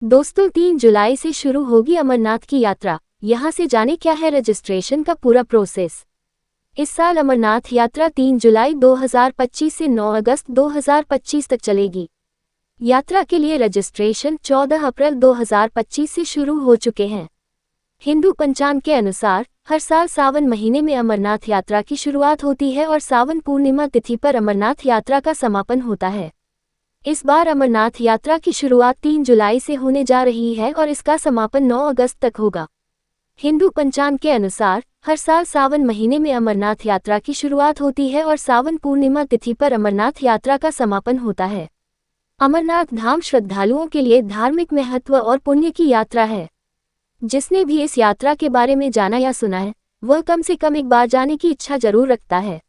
दोस्तों 3 जुलाई से शुरू होगी अमरनाथ की यात्रा। यहां से जाने क्या है रजिस्ट्रेशन का पूरा प्रोसेस। इस साल अमरनाथ यात्रा 3 जुलाई 2025 से 9 अगस्त 2025 तक चलेगी। यात्रा के लिए रजिस्ट्रेशन 14 अप्रैल 2025 से शुरू हो चुके हैं। हिंदू पंचांग के अनुसार हर साल सावन महीने में अमरनाथ यात्रा की शुरुआत होती है और सावन पूर्णिमा तिथि पर अमरनाथ यात्रा का समापन होता है। इस बार अमरनाथ यात्रा की शुरुआत 3 जुलाई से होने जा रही है और इसका समापन 9 अगस्त तक होगा। हिंदू पंचांग के अनुसार हर साल सावन महीने में अमरनाथ यात्रा की शुरुआत होती है और सावन पूर्णिमा तिथि पर अमरनाथ यात्रा का समापन होता है। अमरनाथ धाम श्रद्धालुओं के लिए धार्मिक महत्व और पुण्य की यात्रा है। जिसने भी इस यात्रा के बारे में जाना या सुना है, वह कम से कम एक बार जाने की इच्छा जरूर रखता है।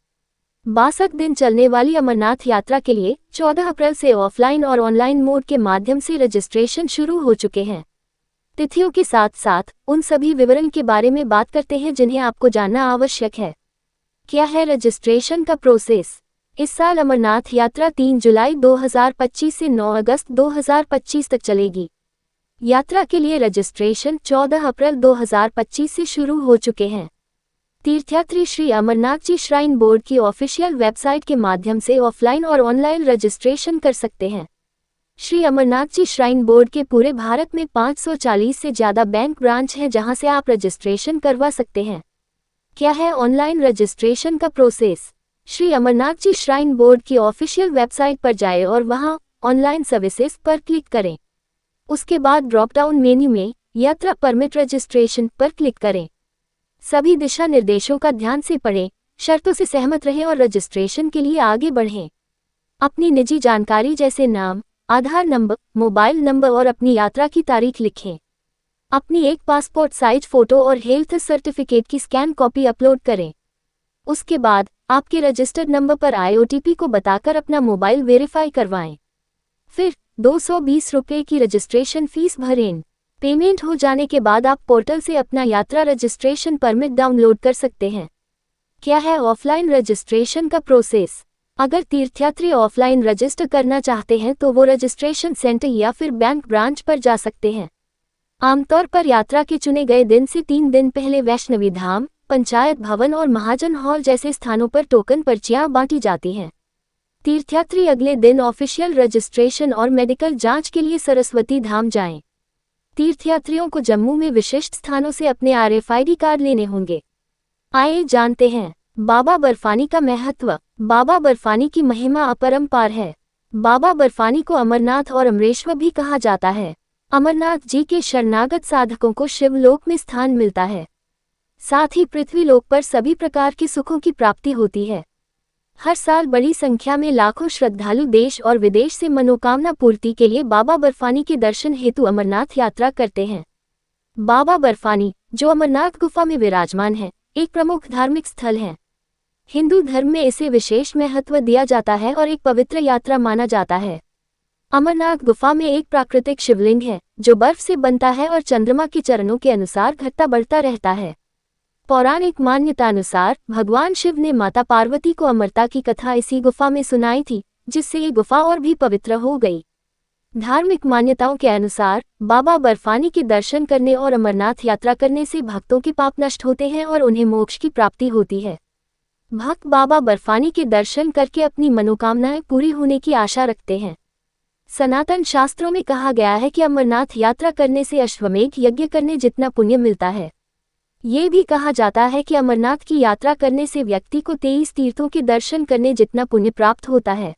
62 दिन चलने वाली अमरनाथ यात्रा के लिए 14 अप्रैल से ऑफलाइन और ऑनलाइन मोड के माध्यम से रजिस्ट्रेशन शुरू हो चुके हैं। तिथियों के साथ साथ उन सभी विवरण के बारे में बात करते हैं जिन्हें आपको जानना आवश्यक है। क्या है रजिस्ट्रेशन का प्रोसेस। इस साल अमरनाथ यात्रा 3 जुलाई 2025 से 9 अगस्त 2025 तक चलेगी। यात्रा के लिए रजिस्ट्रेशन 14 अप्रैल 2025 से शुरू हो चुके हैं। तीर्थयात्री श्री अमरनाथ जी श्राइन बोर्ड की ऑफिशियल वेबसाइट के माध्यम से ऑफलाइन और ऑनलाइन रजिस्ट्रेशन कर सकते हैं। श्री अमरनाथ जी श्राइन बोर्ड के पूरे भारत में 540 से ज़्यादा बैंक ब्रांच हैं जहां से आप रजिस्ट्रेशन करवा सकते हैं। क्या है ऑनलाइन रजिस्ट्रेशन का process. Shri Amarnath ji shrine board की ऑफिशियल वेबसाइट पर जाएं और वहां ऑनलाइन सर्विसेज पर क्लिक करें। उसके बाद ड्रॉप डाउन मेन्यू में यात्रा परमिट रजिस्ट्रेशन पर क्लिक करें। सभी दिशा निर्देशों का ध्यान से पढ़ें, शर्तों से सहमत रहें और रजिस्ट्रेशन के लिए आगे बढ़ें। अपनी निजी जानकारी जैसे नाम, आधार नंबर, मोबाइल नंबर और अपनी यात्रा की तारीख लिखें। अपनी एक पासपोर्ट साइज फोटो और हेल्थ सर्टिफिकेट की स्कैन कॉपी अपलोड करें। उसके बाद आपके रजिस्टर्ड नंबर पर आए OTP को बताकर अपना मोबाइल वेरीफाई करवाएं। फिर 220 रुपये की रजिस्ट्रेशन फीस भरें। पेमेंट हो जाने के बाद आप पोर्टल से अपना यात्रा रजिस्ट्रेशन परमिट डाउनलोड कर सकते हैं। क्या है ऑफलाइन रजिस्ट्रेशन का प्रोसेस। अगर तीर्थयात्री ऑफलाइन रजिस्टर करना चाहते हैं तो वो रजिस्ट्रेशन सेंटर या फिर बैंक ब्रांच पर जा सकते हैं। आमतौर पर यात्रा के चुने गए दिन से 3 दिन पहले वैष्णवी धाम, पंचायत भवन और महाजन हॉल जैसे स्थानों पर टोकन पर्चियां बांटी जाती हैं। तीर्थयात्री अगले दिन ऑफिशियल रजिस्ट्रेशन और मेडिकल जांच के लिए सरस्वती धाम जाएं। तीर्थयात्रियों को जम्मू में विशिष्ट स्थानों से अपने RFID कार्ड लेने होंगे। आइए जानते हैं बाबा बर्फानी का महत्व। बाबा बर्फानी की महिमा अपरंपार है। बाबा बर्फानी को अमरनाथ और अमरेश्वर भी कहा जाता है। अमरनाथ जी के शरणागत साधकों को शिवलोक में स्थान मिलता है। साथ ही पृथ्वीलोक पर सभी प्रकार के सुखों की प्राप्ति होती है। हर साल बड़ी संख्या में लाखों श्रद्धालु देश और विदेश से मनोकामना पूर्ति के लिए बाबा बर्फानी के दर्शन हेतु अमरनाथ यात्रा करते हैं। बाबा बर्फानी, जो अमरनाथ गुफा में विराजमान है, एक प्रमुख धार्मिक स्थल है। हिंदू धर्म में इसे विशेष महत्व दिया जाता है और एक पवित्र यात्रा माना जाता है। अमरनाथ गुफा में एक प्राकृतिक शिवलिंग है जो बर्फ से बनता है और चंद्रमा के चरणों के अनुसार घटता बढ़ता रहता है। पौराणिक मान्यता अनुसार भगवान शिव ने माता पार्वती को अमरता की कथा इसी गुफा में सुनाई थी, जिससे ये गुफा और भी पवित्र हो गई। धार्मिक मान्यताओं के अनुसार बाबा बर्फानी के दर्शन करने और अमरनाथ यात्रा करने से भक्तों के पाप नष्ट होते हैं और उन्हें मोक्ष की प्राप्ति होती है। भक्त बाबा बर्फानी के दर्शन करके अपनी मनोकामनाएं पूरी होने की आशा रखते हैं। सनातन शास्त्रों में कहा गया है कि अमरनाथ यात्रा करने से अश्वमेध यज्ञ करने जितना पुण्य मिलता है। ये भी कहा जाता है कि अमरनाथ की यात्रा करने से व्यक्ति को 23 तीर्थों के दर्शन करने जितना पुण्य प्राप्त होता है।